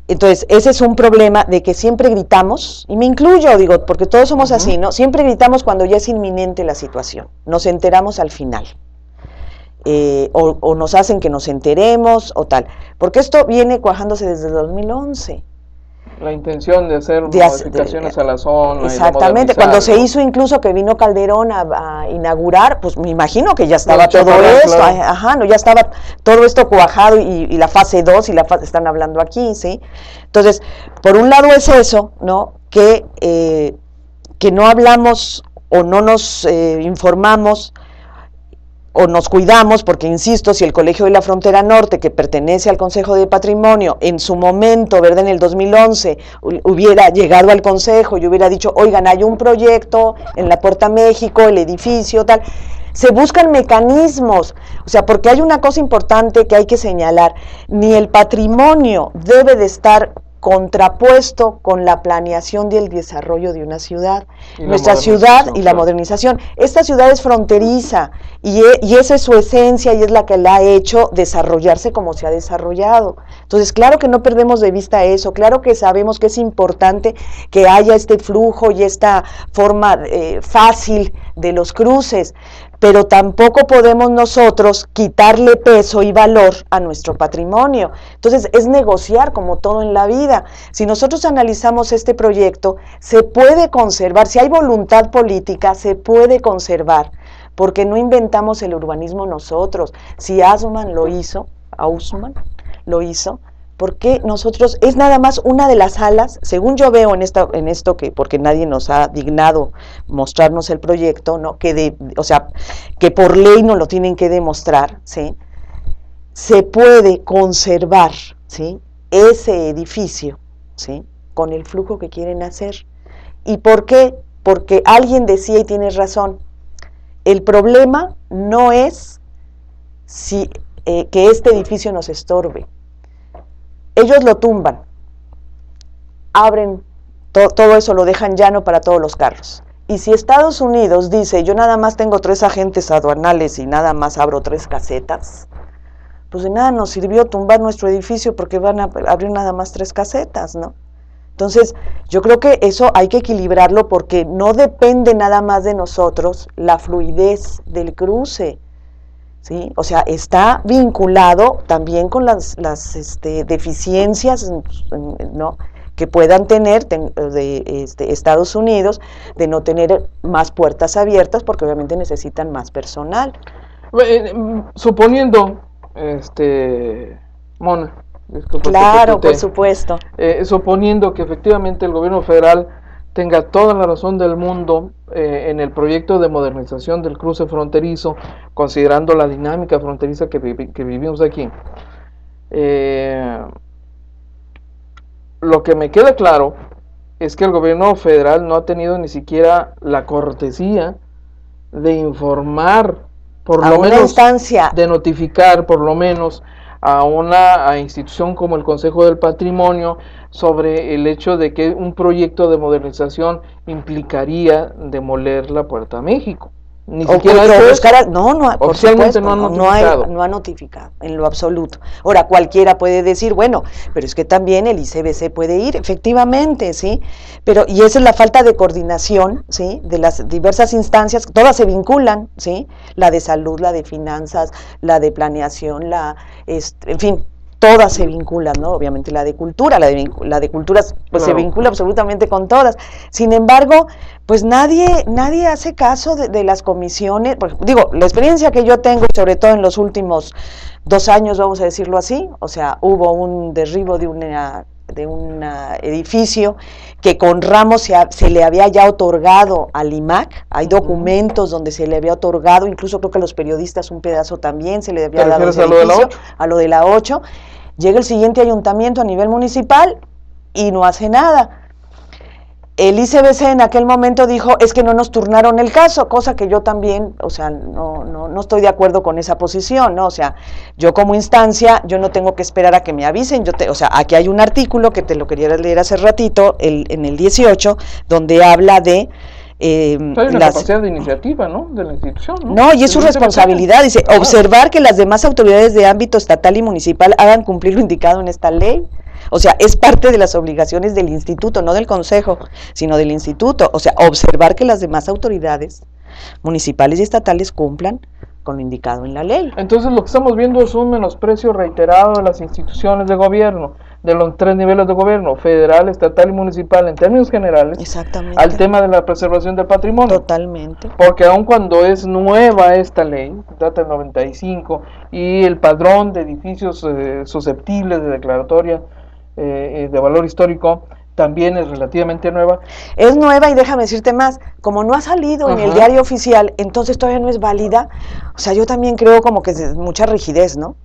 Entonces, ese es un problema de que siempre gritamos, y me incluyo, digo, porque todos somos así, ¿no? Siempre gritamos cuando ya es inminente la situación, nos enteramos al final, o nos hacen que nos enteremos, o tal, porque esto viene cuajándose desde el 2011. La intención de hacer modificaciones a la zona. Exactamente, cuando se hizo incluso que vino Calderón a inaugurar, pues me imagino que ya estaba todo esto, claro. Ya estaba todo esto cuajado y la fase 2 y están hablando aquí, ¿sí? Entonces, por un lado es eso, ¿no? Que no hablamos o no nos informamos o nos cuidamos, porque insisto, si el Colegio de la Frontera Norte, que pertenece al Consejo de Patrimonio, en su momento, ¿verdad?, en el 2011, hubiera llegado al Consejo y hubiera dicho, oigan, hay un proyecto en la Puerta México, el edificio, tal, se buscan mecanismos, o sea, porque hay una cosa importante que hay que señalar, ni el patrimonio debe de estar contrapuesto con la planeación y el desarrollo de una ciudad. Nuestra ciudad y la modernización. Esta ciudad es fronteriza y esa es su esencia y es la que la ha hecho desarrollarse como se ha desarrollado. Entonces, claro que no perdemos de vista eso, claro que sabemos que es importante que haya este flujo y esta forma fácil de los cruces, pero tampoco podemos nosotros quitarle peso y valor a nuestro patrimonio. Entonces, es negociar como todo en la vida. Si nosotros analizamos este proyecto, se puede conservar, si hay voluntad política, se puede conservar, porque no inventamos el urbanismo nosotros. Si Haussmann lo hizo, porque nosotros, es nada más una de las alas, según yo veo en esto que, porque nadie nos ha dignado mostrarnos el proyecto, ¿no? O sea, que por ley nos lo tienen que demostrar, ¿sí? Se puede conservar, ¿sí?, ese edificio, ¿sí? Con el flujo que quieren hacer. ¿Y por qué? Porque alguien decía, y tienes razón, el problema no es que este edificio nos estorbe. Ellos lo tumban, abren todo eso, lo dejan llano para todos los carros. Y si Estados Unidos dice, yo nada más tengo 3 agentes aduanales y nada más abro 3 casetas, pues de nada nos sirvió tumbar nuestro edificio porque van a abrir nada más 3 casetas, ¿no? Entonces, yo creo que eso hay que equilibrarlo porque no depende nada más de nosotros la fluidez del cruce, ¿sí? O sea, está vinculado también con las deficiencias, ¿no?, que puedan tener de Estados Unidos, de no tener más puertas abiertas, porque obviamente necesitan más personal. Suponiendo, Mona, claro, por supuesto. Suponiendo que efectivamente el gobierno federal tenga toda la razón del mundo en el proyecto de modernización del cruce fronterizo, considerando la dinámica fronteriza que vivimos aquí, lo que me queda claro es que el gobierno federal no ha tenido ni siquiera la cortesía de informar, por lo menos instancia, de notificar por lo menos a una institución como el Consejo del Patrimonio sobre el hecho de que un proyecto de modernización implicaría demoler la Puerta a México. Ni siquiera oficialmente no ha notificado en lo absoluto. Ahora, cualquiera puede decir, bueno, pero es que también el ICBC puede ir, efectivamente, ¿sí? Pero, y esa es la falta de coordinación, ¿sí?, de las diversas instancias, todas se vinculan, ¿sí? La de salud, la de finanzas, la de planeación, en fin, todas se vinculan, ¿no? Obviamente la de cultura, la de culturas pues claro, se vincula absolutamente con todas. Sin embargo, pues nadie hace caso de las comisiones. Digo, la experiencia que yo tengo, sobre todo en los últimos 2 años, vamos a decirlo así, o sea, hubo un derribo de un edificio que con ramos se le había ya otorgado al IMAC, hay documentos donde se le había otorgado, incluso creo que a los periodistas un pedazo también se le había dado a lo de la 8, llega el siguiente ayuntamiento a nivel municipal y no hace nada. El ICBC en aquel momento dijo, es que no nos turnaron el caso, cosa que yo también, o sea, no estoy de acuerdo con esa posición, ¿no? O sea, yo como instancia, yo no tengo que esperar a que me avisen, o sea, aquí hay un artículo que te lo quería leer hace ratito, en el 18, donde habla de... hay una capacidad de iniciativa, ¿no?, de la institución, ¿no? No, y es su responsabilidad, dice, observar que las demás autoridades de ámbito estatal y municipal hagan cumplir lo indicado en esta ley. O sea, es parte de las obligaciones del instituto, no del consejo, sino del instituto. O sea, observar que las demás autoridades municipales y estatales cumplan con lo indicado en la ley. Entonces lo que estamos viendo es un menosprecio reiterado de las instituciones de gobierno, de los 3 niveles de gobierno, federal, estatal y municipal, en términos generales, exactamente, al tema de la preservación del patrimonio. Totalmente. Porque aun cuando es nueva esta ley, data del 95, y el padrón de edificios susceptibles de declaratoria de valor histórico también es relativamente nueva. Es nueva, y déjame decirte más, como no ha salido en el diario oficial, entonces todavía no es válida. O sea, yo también creo como que es mucha rigidez, ¿no?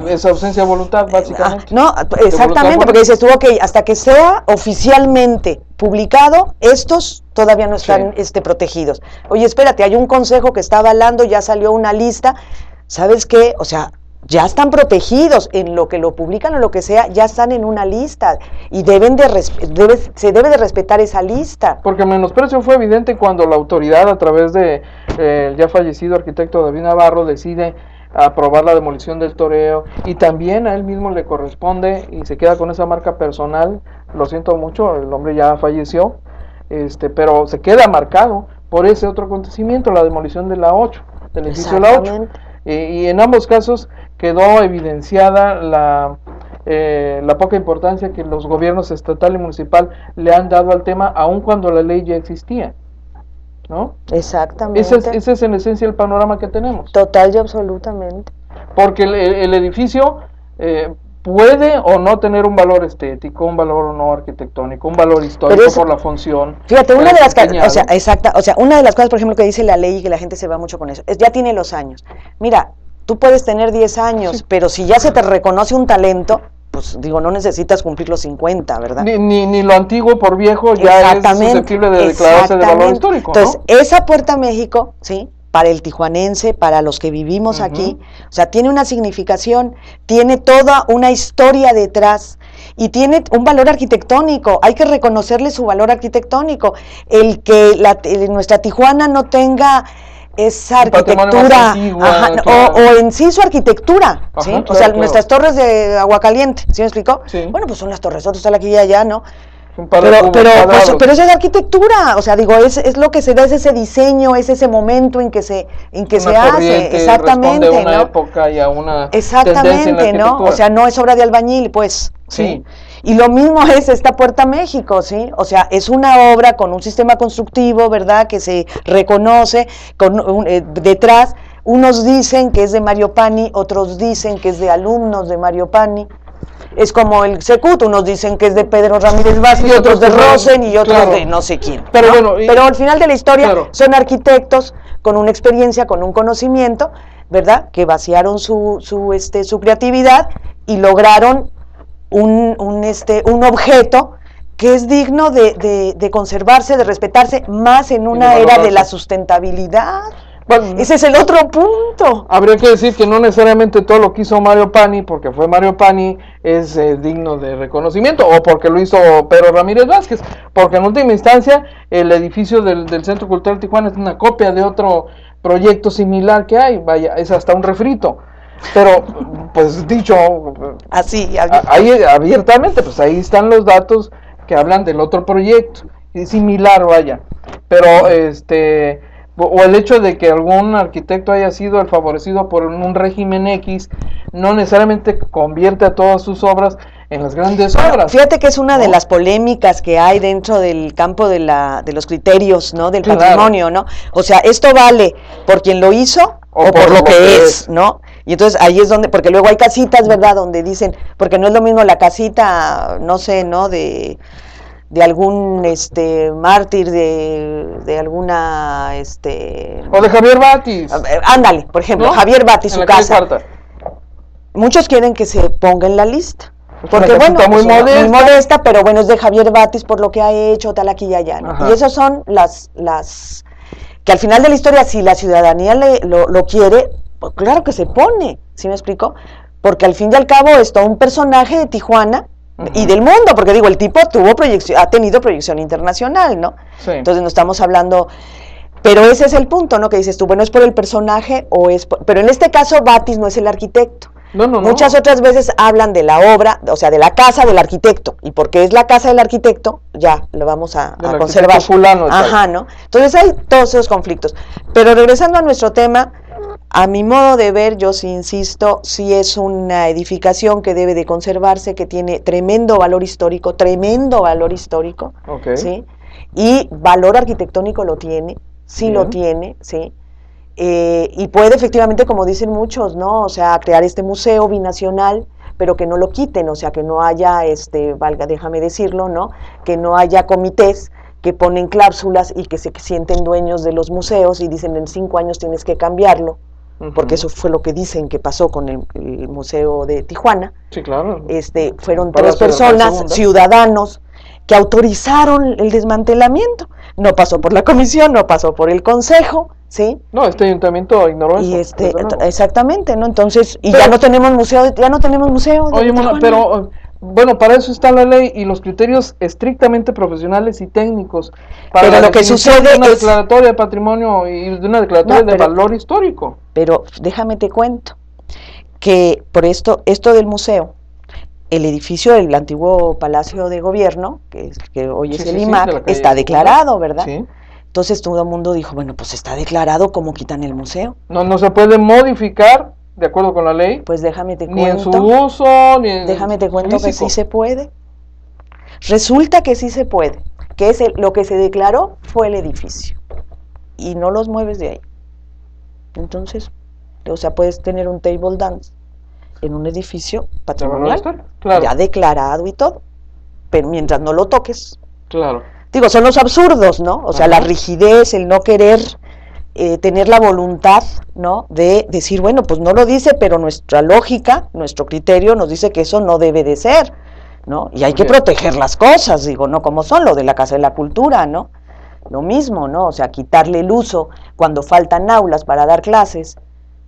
Es ausencia de voluntad, básicamente. No, exactamente, porque dices tú, ok, hasta que sea oficialmente publicado, estos todavía no están protegidos. Oye, espérate, hay un consejo que está avalando, ya salió una lista, ¿sabes qué? O sea, ya están protegidos, en lo que lo publican o lo que sea, ya están en una lista y se debe de respetar esa lista. Porque el menosprecio fue evidente cuando la autoridad, a través de el ya fallecido arquitecto David Navarro, decide aprobar la demolición del toreo, y también a él mismo le corresponde y se queda con esa marca personal. Lo siento mucho, el hombre ya falleció, pero se queda marcado por ese otro acontecimiento, la demolición de la 8, del edificio de la 8. Y en ambos casos quedó evidenciada la poca importancia que los gobiernos estatal y municipal le han dado al tema, aun cuando la ley ya existía, ¿no? Exactamente. Ese es en esencia el panorama que tenemos. Total y absolutamente. Porque el edificio puede o no tener un valor estético, un valor o no arquitectónico, un valor histórico por la función. Fíjate, una de las cosas, una de las cosas, por ejemplo, que dice la ley y que la gente se va mucho con eso, ya tiene los años. Mira, tú puedes tener 10 años, pero si ya se te reconoce un talento, pues digo, no necesitas cumplir los 50, ¿verdad? Ni lo antiguo por viejo ya es susceptible de declararse de valor histórico, ¿no? Entonces, esa Puerta a México, ¿sí?, para el tijuanense, para los que vivimos aquí, o sea, tiene una significación, tiene toda una historia detrás y tiene un valor arquitectónico, hay que reconocerle su valor arquitectónico. El que nuestra Tijuana no tenga esa arquitectura, claro. o en sí su arquitectura, ¿sí? Claro, o sea, claro. Nuestras torres de Aguacaliente, ¿sí me explicó? Sí. Bueno, pues son las torres, otros están aquí y allá, ¿no? Pero esa es arquitectura, o sea, digo, es lo que se da, es ese diseño, es ese momento en que se hace, exactamente, a una ¿no? época y a una exactamente, ¿no? O sea, no es obra de albañil, pues, sí. Y lo mismo es esta Puerta a México, ¿sí? O sea, es una obra con un sistema constructivo, ¿verdad?, que se reconoce detrás. Unos dicen que es de Mario Pani, otros dicen que es de alumnos de Mario Pani. Es como el Secut, unos dicen que es de Pedro Ramírez Vázquez, otros de Rosen y otros claro. de no sé quién. Pero, ¿no? Bueno, pero al final de la historia claro. son arquitectos con una experiencia, con un conocimiento, ¿verdad?, que vaciaron su creatividad y lograron un objeto que es digno de conservarse, de respetarse, más en una era de la sustentabilidad. Bueno, ese es el otro punto. Habría que decir que no necesariamente todo lo que hizo Mario Pani, porque fue Mario Pani, es digno de reconocimiento, o porque lo hizo Pedro Ramírez Vázquez, porque en última instancia el edificio del Centro Cultural Tijuana es una copia de otro proyecto similar que hay, vaya, es hasta un refrito. Pero, pues dicho así, ahí abiertamente, pues ahí están los datos que hablan del otro proyecto, es similar, vaya, pero o el hecho de que algún arquitecto haya sido el favorecido por un régimen X, no necesariamente convierte a todas sus obras en las grandes obras. Fíjate que es una de las polémicas que hay dentro del campo de los criterios, ¿no?, del patrimonio, ¿no? O sea, esto vale por quien lo hizo o por lo que es, ¿no? Y entonces ahí es donde, porque luego hay casitas, ¿verdad?, donde dicen, porque no es lo mismo la casita, no sé, ¿no?, de algún mártir, de alguna o de Javier Batis. Ándale, por ejemplo, ¿no? Javier Batis, su casa. Muchos quieren que se ponga en la lista. Porque bueno, muy modesta, pero bueno, es de Javier Batis por lo que ha hecho, tal aquí y allá, ¿no? Y esas son las que al final de la historia, si la ciudadanía lo quiere, pues claro que se pone, ¿sí me explico? Porque al fin y al cabo es todo un personaje de Tijuana y del mundo, porque digo, el tipo ha tenido proyección internacional, ¿no? Sí. Entonces no estamos hablando, pero ese es el punto, ¿no? Que dices tú, bueno, es por el personaje o es pero en este caso Batis no es el arquitecto. No. Muchas otras veces hablan de la obra, o sea, de la casa del arquitecto, y porque es la casa del arquitecto, ya lo vamos a conservar. Fulano, ajá, ¿no? Entonces hay todos esos conflictos. Pero regresando a nuestro tema, a mi modo de ver, yo sí insisto, sí es una edificación que debe de conservarse, que tiene tremendo valor histórico, okay. ¿sí? Y valor arquitectónico lo tiene, sí Bien. Lo tiene, sí. Y puede efectivamente, como dicen muchos, ¿no? O sea, crear este museo binacional, pero que no lo quiten, o sea, que no haya, déjame decirlo, ¿no? Que no haya comités que ponen cláusulas y que se sienten dueños de los museos y dicen en 5 años tienes que cambiarlo, porque eso fue lo que dicen que pasó con el Museo de Tijuana. Sí, claro. Fueron 3 personas, ciudadanos, que autorizaron el desmantelamiento. No pasó por la comisión, no pasó por el consejo, ¿sí? No, este ayuntamiento ignoró eso. Y exactamente, ¿no? Entonces, ya no tenemos museo, Oye, Mona, pero bueno, para eso está la ley y los criterios estrictamente profesionales y técnicos. Para pero lo que sucede de una declaratoria de patrimonio y de una declaratoria de valor histórico. Pero déjame te cuento que por esto del museo, el edificio del antiguo Palacio de Gobierno, que hoy es el IMAC, está declarado, ¿verdad? Sí. Entonces todo el mundo dijo, bueno, pues está declarado, ¿cómo quitan el museo? No se puede modificar de acuerdo con la ley. Pues déjame te cuento. Ni en su uso, ni en déjame te cuento físico. Que sí se puede. Resulta que sí se puede, que lo que se declaró fue el edificio y no los mueves de ahí. Entonces, o sea, puedes tener un table dance en un edificio patrimonial, claro. Ya declarado y todo, pero mientras no lo toques. Claro. Digo, son los absurdos, ¿no? O sea, la rigidez, el no querer tener la voluntad, ¿no?, de decir, bueno, pues no lo dice, pero nuestra lógica, nuestro criterio nos dice que eso no debe de ser, ¿no? Y hay que proteger las cosas, digo, no como son lo de la Casa de la Cultura, ¿no? Lo mismo, ¿no? O sea, quitarle el uso cuando faltan aulas para dar clases,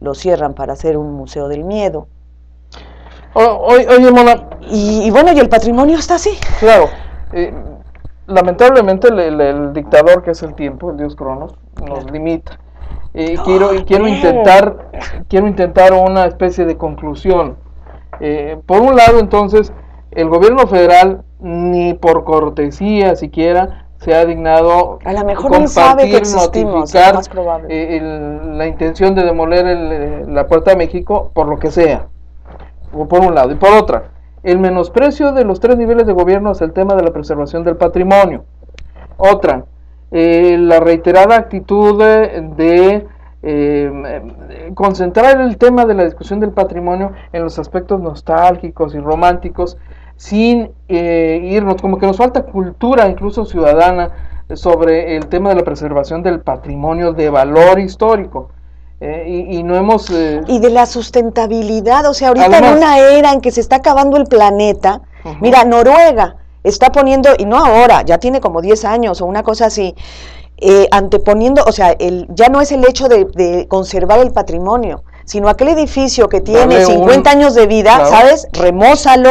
lo cierran para hacer un museo del miedo. Oye, Mona. Y bueno, y el patrimonio está así. Claro. Lamentablemente el dictador, que es el tiempo, el dios Cronos, nos limita. Quiero intentar una especie de conclusión. Por un lado, entonces, el gobierno federal, ni por cortesía siquiera, se ha dignado a lo mejor no sabe que existimos, notificar es más probable. La intención de demoler la Puerta de México, por lo que sea, por un lado. Y por otra, el menosprecio de los 3 niveles de gobierno hacia el tema de la preservación del patrimonio. Otra, la reiterada actitud de concentrar el tema de la discusión del patrimonio en los aspectos nostálgicos y románticos, sin irnos, como que nos falta cultura, incluso ciudadana, sobre el tema de la preservación del patrimonio de valor histórico. Y no hemos... y de la sustentabilidad, o sea, ahorita además, en una era en que se está acabando el planeta, mira, Noruega está poniendo, y no ahora, ya tiene como 10 años o una cosa así, anteponiendo, o sea, ya no es el hecho de conservar el patrimonio, sino aquel edificio que tiene 50 años de vida, claro, ¿sabes? Remózalo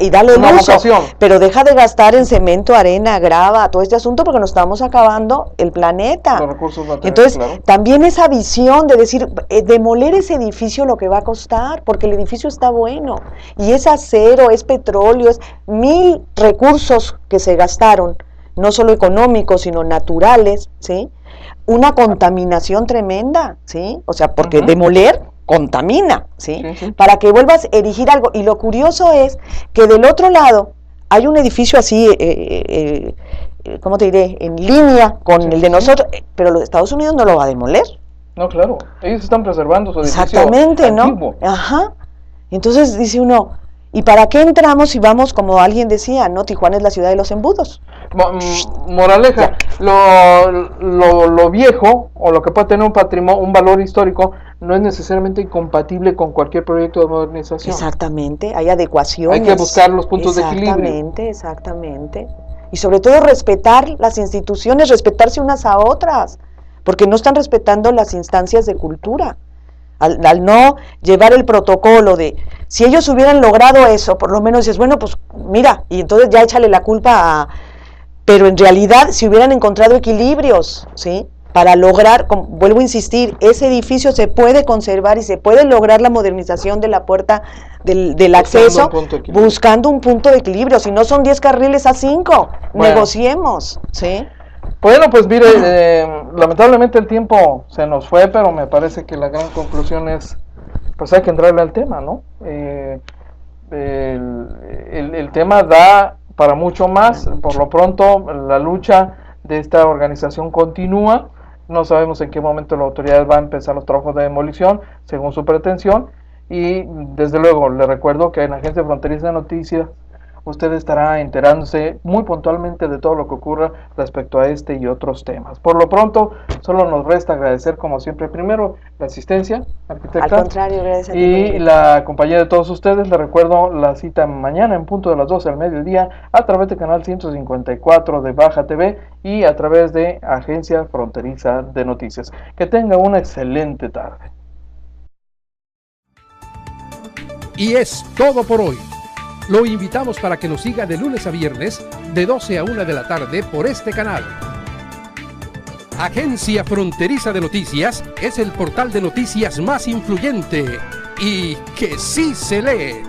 y dale un uso, pero deja de gastar en cemento, arena, grava, todo este asunto, porque nos estamos acabando el planeta. Los recursos naturales. Entonces, claro, también esa visión de decir, demoler ese edificio lo que va a costar, porque el edificio está bueno, y es acero, es petróleo, es 1000 recursos que se gastaron, no solo económicos, sino naturales, ¿sí? Una contaminación tremenda, ¿sí? O sea, porque demoler contamina, ¿sí? Para que vuelvas a erigir algo. Y lo curioso es que del otro lado hay un edificio así, ¿cómo te diré?, en línea con el de nosotros, pero los Estados Unidos no lo va a demoler. No, claro, ellos están preservando su edificio exactamente, antiguo. ¿no? Ajá. Entonces dice uno, ¿y para qué entramos si vamos, como alguien decía, no? Tijuana es la ciudad de los embudos. Moraleja, lo viejo, o lo que puede tener un patrimonio, un valor histórico, no es necesariamente incompatible con cualquier proyecto de modernización. Exactamente, hay adecuaciones. Hay que buscar los puntos de equilibrio. Exactamente. Y sobre todo respetar las instituciones, respetarse unas a otras, porque no están respetando las instancias de cultura. Al no llevar el protocolo de, si ellos hubieran logrado eso, por lo menos dices, bueno, pues mira, y entonces ya échale la culpa a... Pero en realidad, si hubieran encontrado equilibrios, ¿sí?, para lograr, vuelvo a insistir, ese edificio se puede conservar y se puede lograr la modernización de la puerta del acceso, buscando un punto de equilibrio. Si no son 10 carriles a 5, bueno, negociemos, ¿sí? Bueno, pues mire, lamentablemente el tiempo se nos fue, pero me parece que la gran conclusión es, pues hay que entrarle al tema, ¿no? El tema da para mucho más. Por lo pronto, la lucha de esta organización continúa. No sabemos en qué momento la autoridad va a empezar los trabajos de demolición, según su pretensión. Y desde luego, le recuerdo que en la Agencia Fronteriza de Noticias usted estará enterándose muy puntualmente de todo lo que ocurra respecto a este y otros temas. Por lo pronto, solo nos resta agradecer, como siempre, primero la asistencia, arquitecta. Al contrario, gracias a ti. Y la compañía de todos ustedes. Les recuerdo la cita mañana en punto de las 12 al mediodía a través de canal 154 de Baja TV y a través de Agencia Fronteriza de Noticias. Que tenga una excelente tarde. Y es todo por hoy. Lo invitamos para que nos siga de lunes a viernes, de 12 a 1 de la tarde por este canal. Agencia Fronteriza de Noticias es el portal de noticias más influyente y que sí se lee.